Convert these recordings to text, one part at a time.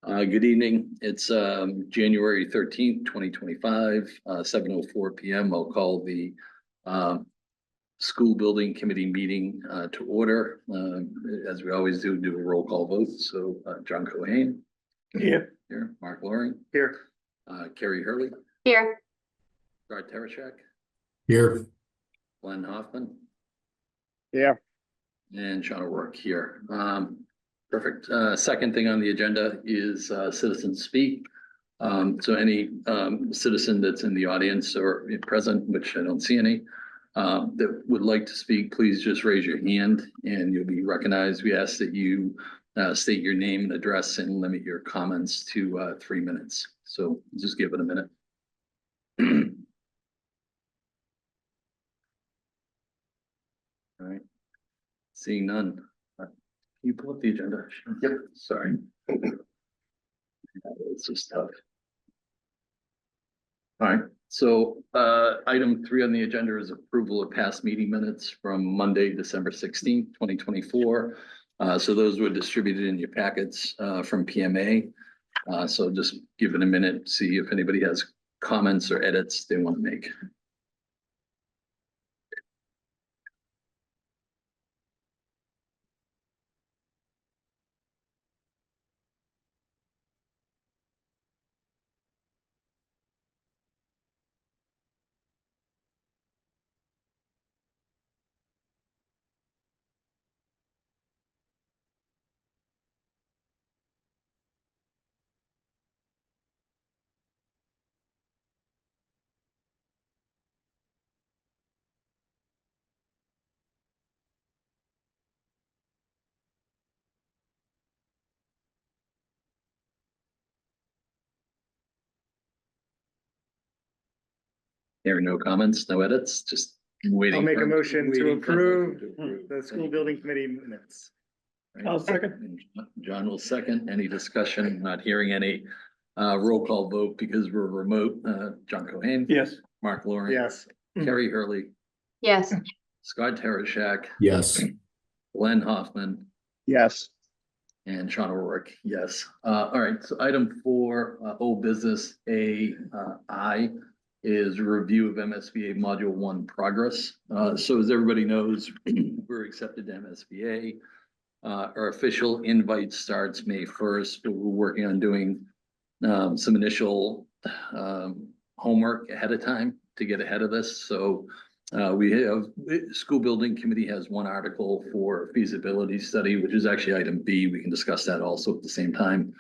Good evening. It's January 13th, 2025, 7:04 p.m. I'll call the school building committee meeting to order. As we always do a roll call vote. So John Cohen. Here. Mark Loring. Here. Carrie Hurley. Here. Scott Tereshak. Here. Glenn Hoffman. Yeah. And Sean O'Rourke here. Perfect. Second thing on the agenda is citizen speak. So any citizen that's in the audience or present, which I don't see any, that would like to speak, please just raise your hand and you'll be recognized. We ask that you state your name and address and limit your comments to 3 minutes. So just give it a minute. All right. Seeing none. Can you pull up the agenda? Yep. Sorry. It's just tough. All right. So item 3 on the agenda is approval of past meeting minutes from Monday, December 16th, 2024. So those were distributed in your packets from PMA. So just give it a minute, see if anybody has comments or edits they want to make. There are no comments, no edits, just waiting. I'll make a motion to approve the the school building committee minutes. I'll second. John will second. Any discussion? Not hearing any. Roll call vote because we're remote. John Cohen. Yes. Mark Loring. Yes. Carrie Hurley. Yes. Scott Tereshak. Yes. Glenn Hoffman. Yes. And Sean O'Rourke. Yes. All right. So item 4, old business I is review of MSBA Module 1 progress. So as everybody knows, we're accepted to MSBA. Our official invite starts May 1st, but we're working on doing some initial homework ahead of time to get ahead of this. So we have, school building committee has one article for feasibility study, which is actually item B. We can discuss that also at the same time.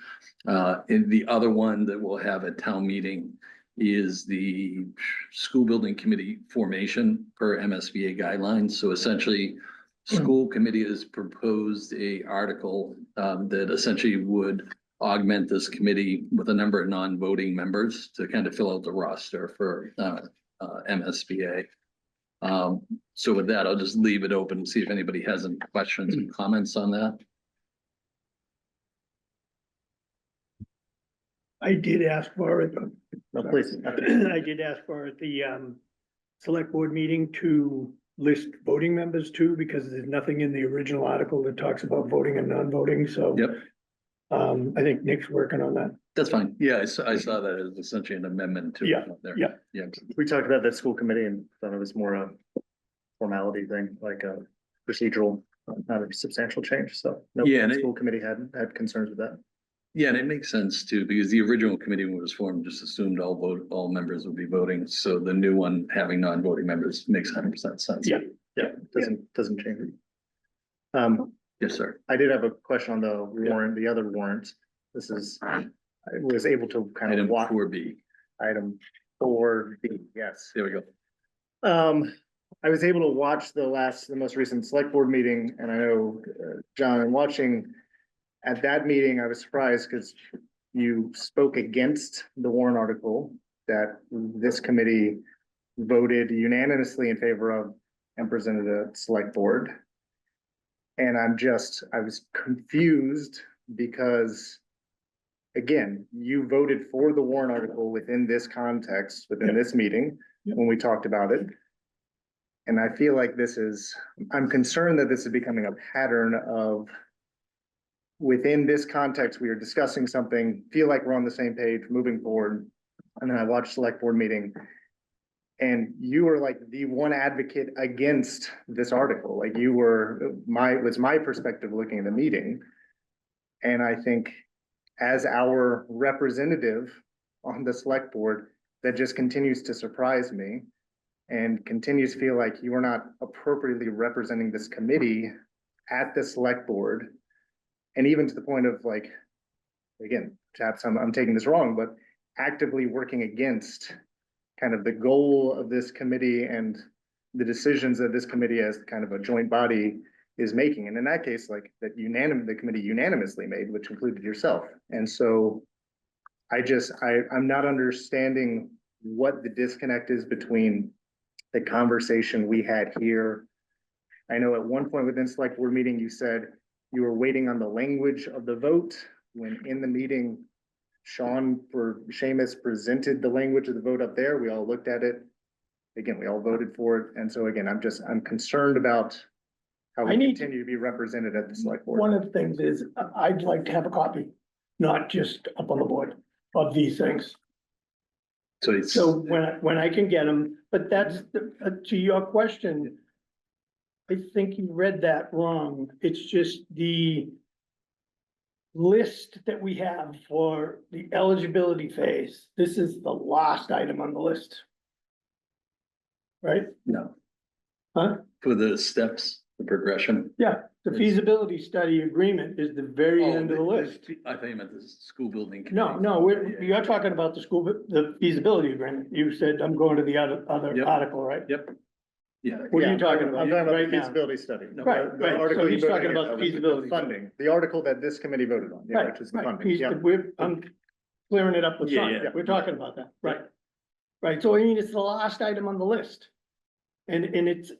And the other one that we'll have at town meeting is the school building committee formation per MSBA guidelines. So essentially, school committee has proposed a article that essentially would augment this committee with a number of non-voting members to kind of fill out the roster for MSBA. So with that, I'll just leave it open and see if anybody has any questions and comments on that. I did ask for it. No, please. I did ask for the select board meeting to list voting members too, because there's nothing in the original article that talks about voting and non-voting, so. Yep. I think Nick's working on that. That's fine. Yeah, I saw that as essentially an amendment to. Yeah, there. yeah. Yeah. We talked about that school committee and thought it was more a formality thing, like a procedural, not a substantial change. So no, Yeah, and school committee had concerns with that. Yeah, and it makes sense too, because the original committee when it was formed just assumed all members would be voting. So the new one having non-voting members makes 100% sense. Yeah. Yeah, doesn't change it. Yes, sir. I did have a question on the warrant, the other warrant. This is, I was able to kind of Item walk 4B. item 4B, yes. There we go. I was able to watch the most recent select board meeting, and I know, John, in watching at that meeting, I was surprised because you spoke against the warrant article that this committee voted unanimously in favor of and presented to select board. And I was confused because, again, you voted for the warrant article within this context, within this meeting, when we talked about it. And I feel like I'm concerned that this is becoming a pattern of within this context, we are discussing something, feel like we're on the same page, moving forward. And then I watched select board meeting. And you were like the one advocate against this article, like you were was my perspective looking at the meeting. And I think as our representative on the select board, that just continues to surprise me. And continues to feel like you are not appropriately representing this committee at the select board. And even to the point of like, again, perhaps I'm taking this wrong, but actively working against kind of the goal of this committee and the decisions that this committee as kind of a joint body is making. And in that case, like the committee unanimously made, which included yourself. And so I'm not understanding what the disconnect is between the conversation we had here. I know at one point within select board meeting, you said you were waiting on the language of the vote when in the meeting, Seamus presented the language of the vote up there. We all looked at it. Again, we all voted for it. And so again, I'm concerned about how we continue to be represented at the select board. One of the things is I'd like to have a copy, not just up on the board of these things. So when I can get them, but that's to your question. I think you read that wrong. It's just the list that we have for the eligibility phase. This is the last item on the list. Right? No. Huh? For the steps, the progression. Yeah, the feasibility study agreement is the very end of the list. I think you meant the school building. No, you're talking about the feasibility agreement. You said I'm going to the other Yep. article, right? Yep. Yeah. What are you talking about? I'm talking about right the now? feasibility study. Right, The right. article So you he's voted talking about against, the that was feasibility. funding, the article that this committee voted on, yeah, Right, which is the right. funding, He's- yeah. I'm clearing it up with Sean. Yeah. We're talking about that, right? Right, so I mean, it's the last item on the list. And it's.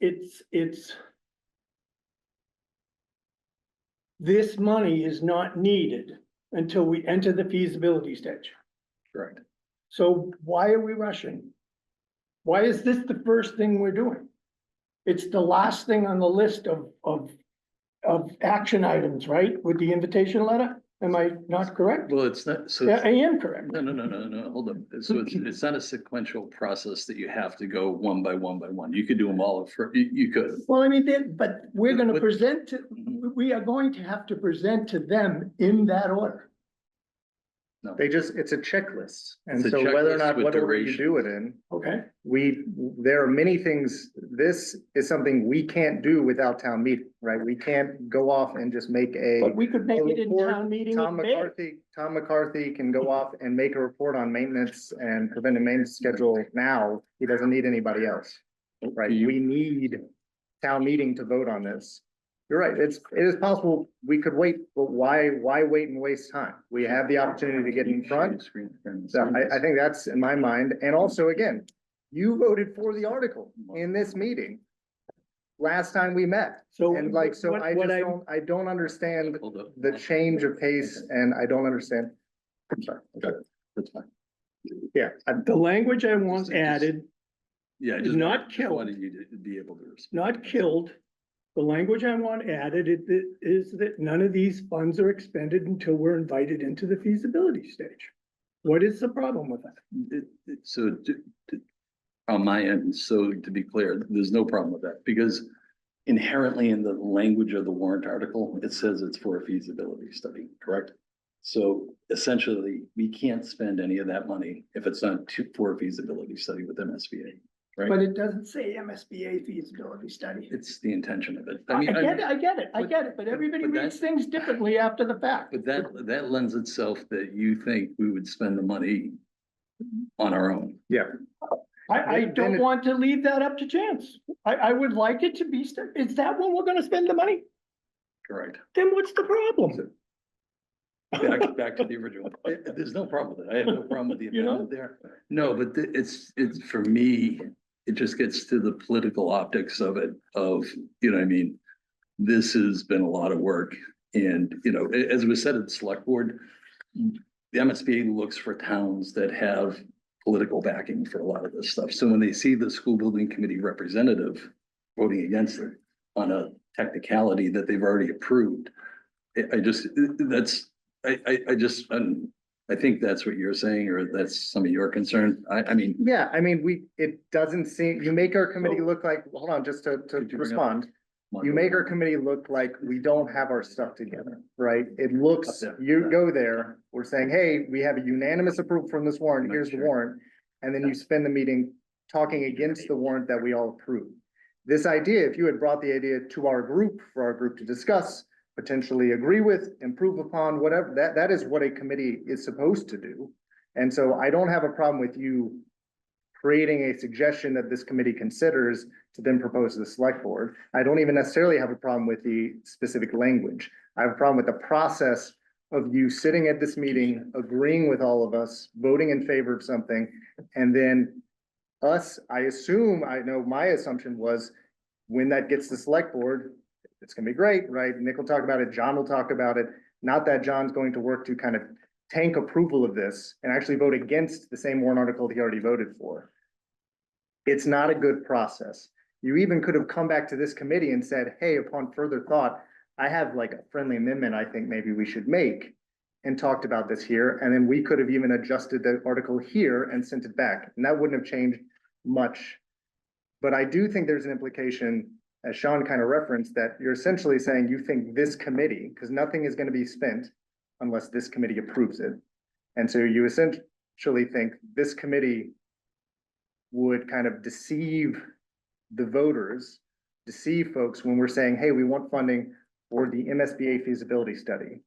This money is not needed until we enter the feasibility stage. Correct. So why are we rushing? Why is this the first thing we're doing? It's the last thing on the list of action items, right? With the invitation letter? Am I not correct? Well, it's not, so. Yeah, I am correct. No, hold up. So it's not a sequential process that you have to go one by one by one. You could do them all for, you could. Well, I mean, but we're gonna But- present to, we are going to have to present to them in that order. No. It's a checklist. And It's a so whether or checklist not, with what order you duration. do it in, Okay, there are many things, this is something we can't do without town meeting, right? We can't go off and just make but we could make it in report. town meeting Tom in May. McCarthy can go off and make a report on maintenance and preventive maintenance schedule now. He doesn't need anybody else, right? We need town meeting to vote on this. You're right, it is possible we could wait, but why wait and waste time? We have the opportunity to get in front. So I think that's in my mind. And also, again, you voted for the article in this meeting last time we met. So. And like, so I don't understand Hold up. the change of pace and I don't understand. I'm sorry. That's fine. Yeah, The language I want added, Yeah. Is not just killed. wanted you to be able to respond. not killed. The language I want added is that none of these funds are expended until we're invited into the feasibility stage. What is the problem with that? So on my end, so to be clear, there's no problem with that because inherently in the language of the warrant article, it says it's for a feasibility study, correct? So essentially, we can't spend any of that money if it's not for a feasibility study with MSBA, right? But it doesn't say MSBA feasibility study. It's the intention of it. I get it, but everybody but reads things differently after the fact. But that lends itself that you think we would spend the money on our own. yeah. I Then don't it- want to leave that up to chance. I would like it to be, is that when we're gonna spend the money? Correct. Then what's the problem? Back to the original. There's no problem with it. I have no problem with the You know? amendment there. No, but it's for me, it just gets to the political optics of it, you know what I mean? This has been a lot of work and, you know, as was said at the select board, the MSBA looks for towns that have political backing for a lot of this stuff. So when they see the school building committee representative voting against it on a technicality that they've already approved, I just, that's, I just, I think that's what you're saying, or that's some of your concern. I mean, Yeah, I mean, it doesn't seem, you make our committee look like, hold on, just to Could you bring up- respond. You make our committee look like we don't have our stuff together, right? It looks, Up there. you go there, we're saying, hey, we have a unanimous approval from this warrant, here's the warrant. And then you spend the meeting talking against the warrant that we all approve. This idea, if you had brought the idea to our group, for our group to discuss, potentially agree with, improve upon, whatever, that is what a committee is supposed to do. And so I don't have a problem with you creating a suggestion that this committee considers to then propose to the select board. I don't even necessarily have a problem with the specific language. I have a problem with the process of you sitting at this meeting, agreeing with all of us, voting in favor of something, and then us, I assume, I know my assumption was when that gets to the select board, it's gonna be great, right? Nick will talk about it, John will talk about it. Not that John's going to work to kind of tank approval of this and actually vote against the same warrant article he already voted for. It's not a good process. You even could have come back to this committee and said, hey, upon further thought, I have like a friendly amendment I think maybe we should make, and talked about this here, and then we could have even adjusted the article here and sent it back, and that wouldn't have changed much. But I do think there's an implication, as Sean kind of referenced, that you're essentially saying you think this committee, because nothing is going to be spent unless this committee approves it. And so you essentially think this committee would kind of deceive the voters, deceive folks when we're saying, hey, we want funding for the MSBA feasibility study.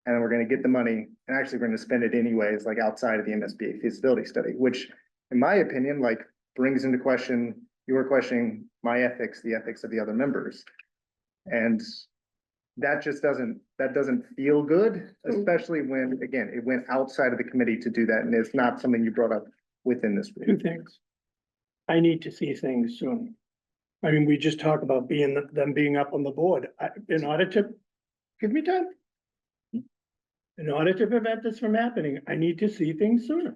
And then we're gonna get the money, and actually we're gonna spend it anyways, like outside of the MSBA feasibility study, which in my opinion, like brings into question, you were questioning my ethics, the ethics of the other members. And that just doesn't feel good, especially when, again, it went outside of the committee to do that, and it's not something you brought up within this Two group. things. I need to see things soon. I mean, we just talk about them being up on the board. In order to, give me time. In order to prevent this from happening, I need to see things sooner.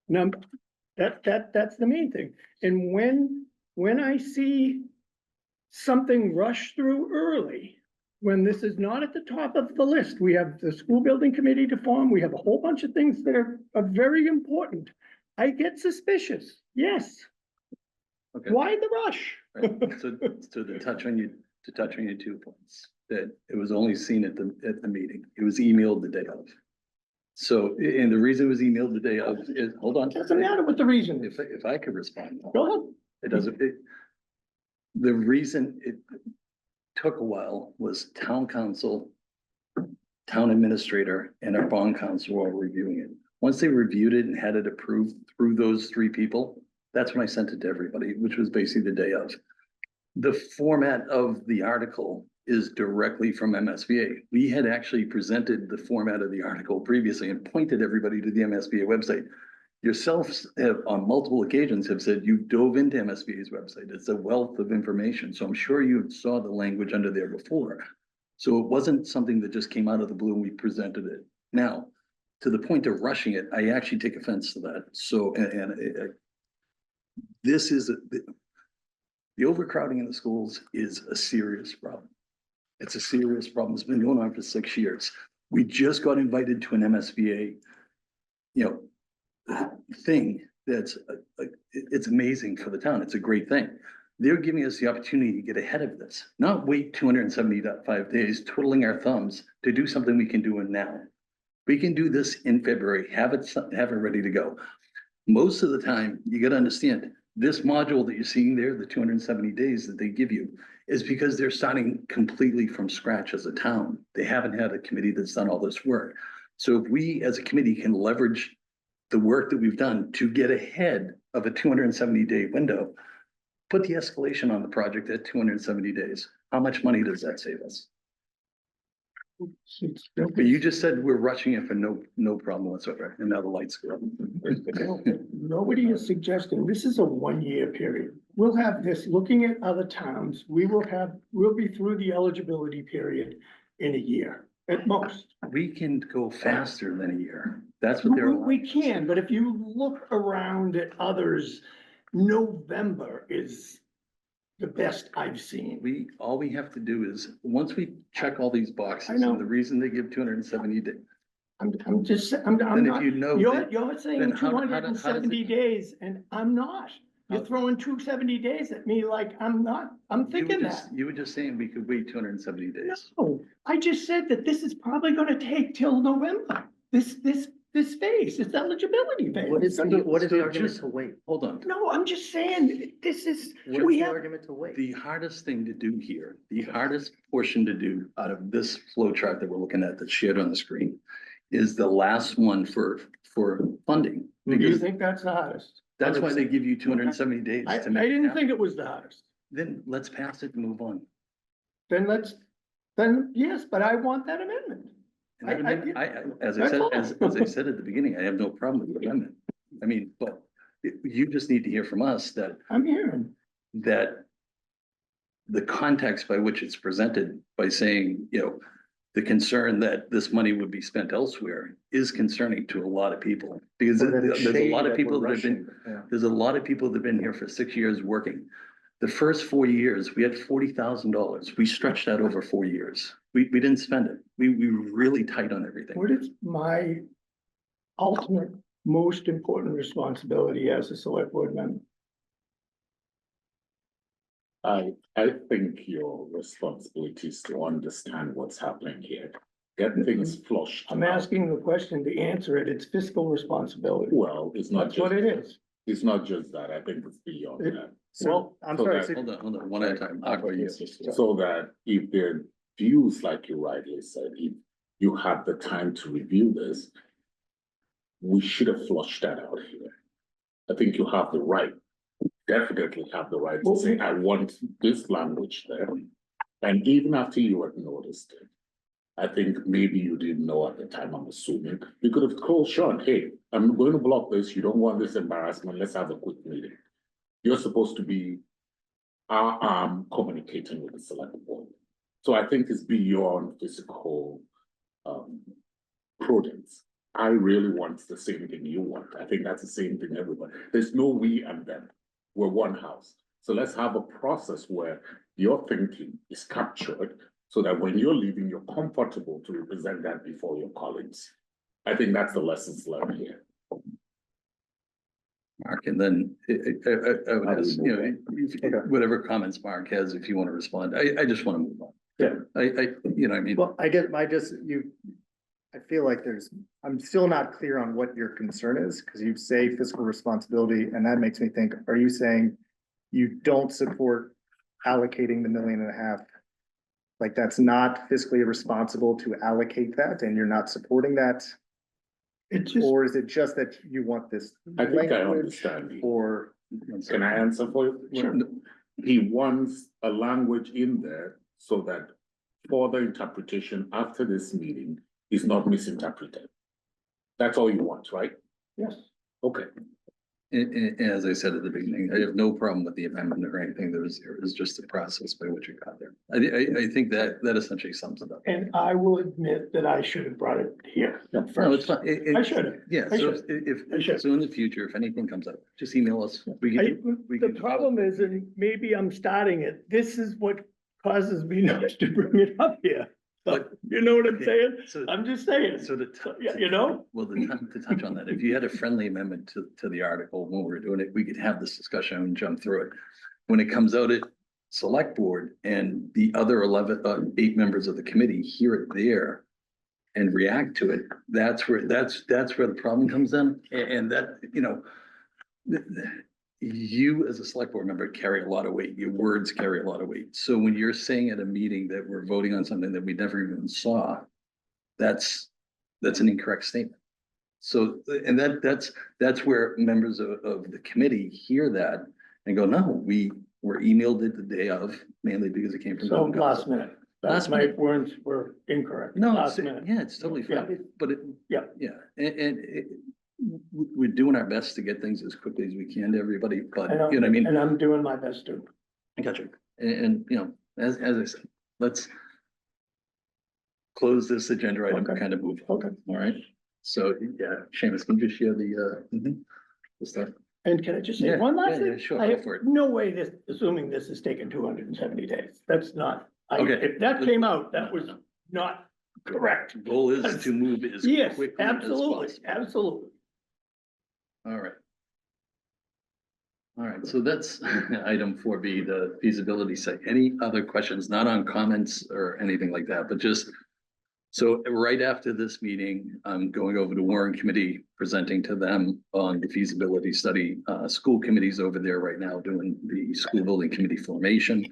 Now, that's the main thing. And when I see something rush through early, when this is not at the top of the list, we have the school building committee to form, we have a whole bunch of things that are very important. I get suspicious, yes. okay. Why the rush? Right. So to touch on your 2 points, that it was only seen at the meeting. It was emailed the day of. So, and the reason it was emailed the day of is, hold on. Doesn't matter what the reason is. If I could respond. Go ahead. It doesn't, the reason it took a while was town council, town administrator, and our bond council were reviewing it. Once they reviewed it and had it approved through those 3 people, that's when I sent it to everybody, which was basically the day of. The format of the article is directly from MSBA. We had actually presented the format of the article previously and pointed everybody to the MSBA website. Yourselves have on multiple occasions have said you dove into MSBA's website. It's a wealth of information. So I'm sure you saw the language under there before. So it wasn't something that just came out of the blue and we presented it. Now, to the point of rushing it, I actually take offense to that. So, this is the overcrowding in the schools is a serious problem. It's a serious problem. It's been going on for 6 years. We just got invited to an MSBA, thing that's it's amazing for the town. It's a great thing. They're giving us the opportunity to get ahead of this, not wait 275 days, twiddling our thumbs to do something we can do in now. We can do this in February, have it ready to go. Most of the time, you got to understand this module that you're seeing there, the 270 days that they give you, is because they're starting completely from scratch as a town. They haven't had a committee that's done all this work. So if we as a committee can leverage the work that we've done to get ahead of a 270-day window, put the escalation on the project at 270 days. How much money does that save us? But you just said we're rushing it for no problem whatsoever, and now the lights go up. Nobody is suggesting, this is a 1-year period. We'll have this, looking at other towns, we'll be through the eligibility period in a year at most. We can go faster than a year. That's what they're. We can, but if you look around at others, November is the best I've seen. All we have to do is, once we check all these I boxes, know. and the reason they give 270 days, I'm just, I'm then if not, you know. you're that- then saying how- two how do- hundred and how does seventy it- days and I'm not. You're How- throwing 270 days at me like I'm not, I'm you were thinking just- that. You were just saying we could wait 270 days. No, I just said that this is probably gonna take till November. This phase, this eligibility phase. What is the, what is So the argument just- to wait? Hold on. No, I'm just saying, this is, What we is the have, argument to wait? The hardest thing to do here, the hardest portion to do out of this flow chart that we're looking at that's shared on the screen is the last one for funding. do you Because think that's the hardest? that's why they give you 270 days I to make. it didn't happen. think it was the hardest. Then let's pass it and move on. Then yes, but I want that amendment. As I That's said, all. as I said at the beginning, I have no problem with the amendment. I mean, but you just need to hear from us that I'm hearing. the context by which it's presented by saying, the concern that this money would be spent elsewhere is concerning to a lot of people. Because Or that it's there's a shady lot of that people we're that have been, rushing, yeah. there's a lot of people that have been here for 6 years working. The first 4 years, we had $40,000. We stretched that over 4 years. We didn't spend it. We were really tight on everything. What is my ultimate most important responsibility as a select board member? I think your responsibility is to understand what's happening here, get things flushed. I'm out. asking the question to answer it. It's fiscal responsibility. Well, it's not That's what just, it is. it's not just that, I think it's beyond It- that. So, I'm so sorry, that- so- Hold on, one at a time. Aqua, you. So that if there are views, like you rightly said, if you have the time to review this, we should have flushed that out here. I think you have the right, definitely have the right to Well, say, I want this language there. And even after you had noticed it, I think maybe you didn't know at the time, I'm assuming, you could have called Sean, hey, I'm going to block this, you don't want this embarrassment, let's have a quick meeting. You're supposed to be communicating with the select board. So I think it's beyond physical prudence. I really want the same thing you want. I think that's the same thing everybody. There's no we and them. We're one house. So let's have a process where your thinking is captured so that when you're leaving, you're comfortable to represent that before your colleagues. I think that's the lessons learned here. Mark, and then I would How do we ask, move whatever comments Mark has, if you want to respond, I just want to move on. Yeah. I mean, Well, I feel like I'm still not clear on what your concern is, because you say fiscal responsibility, and that makes me think, are you saying you don't support allocating the $1.5 million? Like, that's not fiscally responsible to allocate that, and you're not supporting that? It's just, Or is it just that you want this I think I language understand you. or? Can I answer for you? Sure. He wants a language in there so that further interpretation after this meeting is not misinterpreted. That's all you want, right? yes. Okay. as I said at the beginning, I have no problem with the amendment or anything that was there. It's just the process by which it got there. I think that essentially sums it up. And I will admit that I should have brought it here. No, it's first. fine. I should have. Yeah, I so should. if, I should. so in the future, if anything comes up, just email us. We The can. problem is, and maybe I'm starting it, this is what causes me not to bring it up here. But- You know what I'm Okay. saying? So, I'm just saying, so yeah, you know? Well, to touch on that, if you had a friendly amendment to the article when we were doing it, we could have this discussion and jump through it. When it comes out at select board and the other 8 members of the committee hear it there and react to it, that's where the problem comes in. And that, you as a select board member carry a lot of weight. Your words carry a lot of weight. So when you're saying at a meeting that we're voting on something that we never even saw, that's an incorrect statement. So, and that's where members of the committee hear that and go, no, we were emailed it the day of, mainly because it came from. So last minute, Last my minute. words were incorrect. No, Last it's- minute. yeah, it's totally fine, but it. Yeah. Yeah, we're doing our best to get things as quickly as we can to everybody, but I know, you know what I mean? and I'm doing my best to. I got you. And as I said, let's close this agenda item, Okay. kind of move. Okay. All right. So, yeah, Seamus, can you just share the stuff? And can I just say Yeah, one last yeah, thing? sure, I go have for it. no way this, assuming this has taken 270 days. That's not, Okay. if that came out, that was not correct. Goal is to move as Yes, quickly as absolutely, possible. absolutely. All right. All right, so that's item 4B, the feasibility site. Any other questions, not on comments or anything like that, but just. So right after this meeting, I'm going over to Warren Committee, presenting to them on the feasibility study. School committee's over there right now doing the school building committee formation.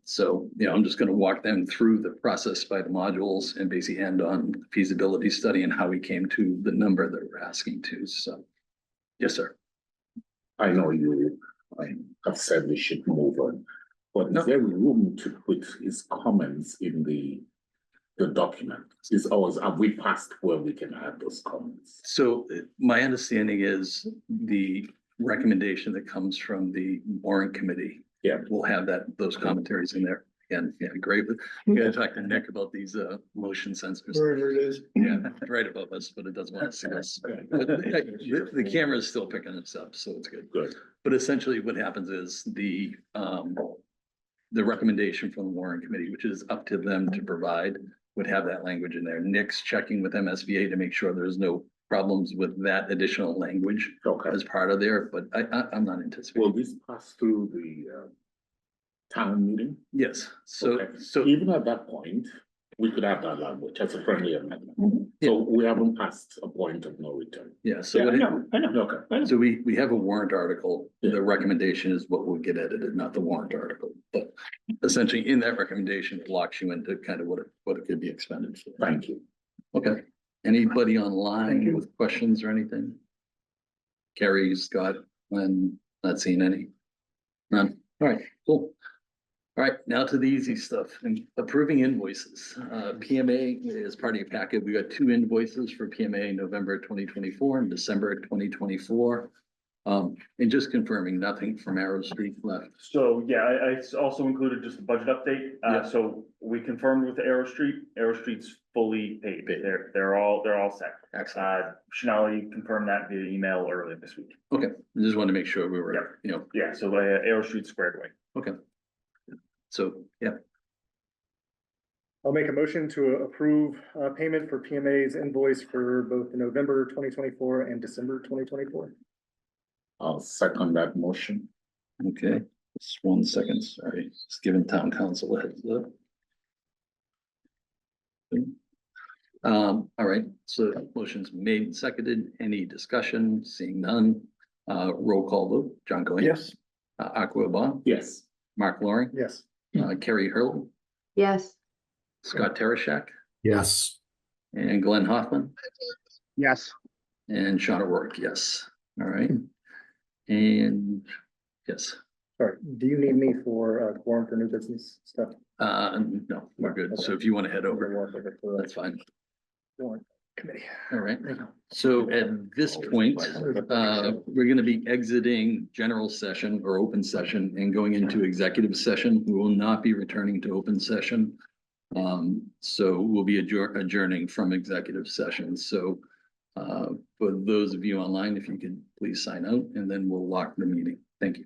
So, I'm just gonna walk them through the process by the modules and basically end on the feasibility study and how we came to the number that we're asking to, so. Yes, sir. I know you have said we should move on, but No. is there room to put his comments in the document? Is always, have we passed where we can add those comments? So my understanding is the recommendation that comes from the warrant committee. Yeah. We'll have those commentaries in there. And yeah, great. We gotta talk to Nick about these motion sensors. Wherever it is. Yeah, right above us, but it doesn't want to see us. But the camera is still picking us up, so it's good. Good. But essentially what happens is the recommendation from the warrant committee, which is up to them to provide, would have that language in there. Nick's checking with MSBA to make sure there's no problems with that additional language Okay. as part of there, but I'm not Will anticipating. this pass through the town meeting? Yes, so, Okay. so, Even at that point, we could have that language as a friendly amendment. Mhm. So we haven't passed a point of no return. yeah, so Yeah, what I it- know, I know. Okay. so we have a warrant article. Yeah. The recommendation is what will get edited, not the warrant article. But essentially in that recommendation, it locks you into kind of what it could be expended for. Thank you. Okay, anybody Thank online you. with questions or anything? Carrie, Scott, and not seeing any? None, all right, cool. All right, now to the easy stuff, and approving invoices. PMA is part of your packet. We got 2 invoices for PMA, November 2024 and December 2024. And just confirming, nothing from Arrow Street left. So, yeah, I also included just the budget update. Yeah. So we confirmed with Arrow Street. Arrow Street's fully paid. Paid. They're all set. Excellent. Chanel confirmed that via email earlier this week. Okay, I just wanted to make sure we Yeah. were, Yeah, so Arrow Street's squared away. okay. So, yeah, I'll make a motion to approve payment for PMA's invoice for both the November 2024 and December 2024. I'll second that motion. okay, just 1 second, sorry, just giving town council a heads up. All right, so motion's made and seconded. Any discussion? Seeing none. Roll call vote. John Cohen. Yes, Aqua Bond, Yes. Mark Loring, Yes. Carrie Hurley, yes, Scott Terashak, Yes. and Glenn Hoffman, Yes. and Sean O'Rourke, yes. All right. And yes, Sorry, do you need me for quorum for new business stuff? no, we're good. So if you want to head over, that's fine. Warrant committee. All right, so at this point, we're gonna be exiting general session or open session and going into executive session. We will not be returning to open session. So we'll be adjourning from executive session. So for those of you online, if you could please sign out and then we'll lock the meeting. Thank you.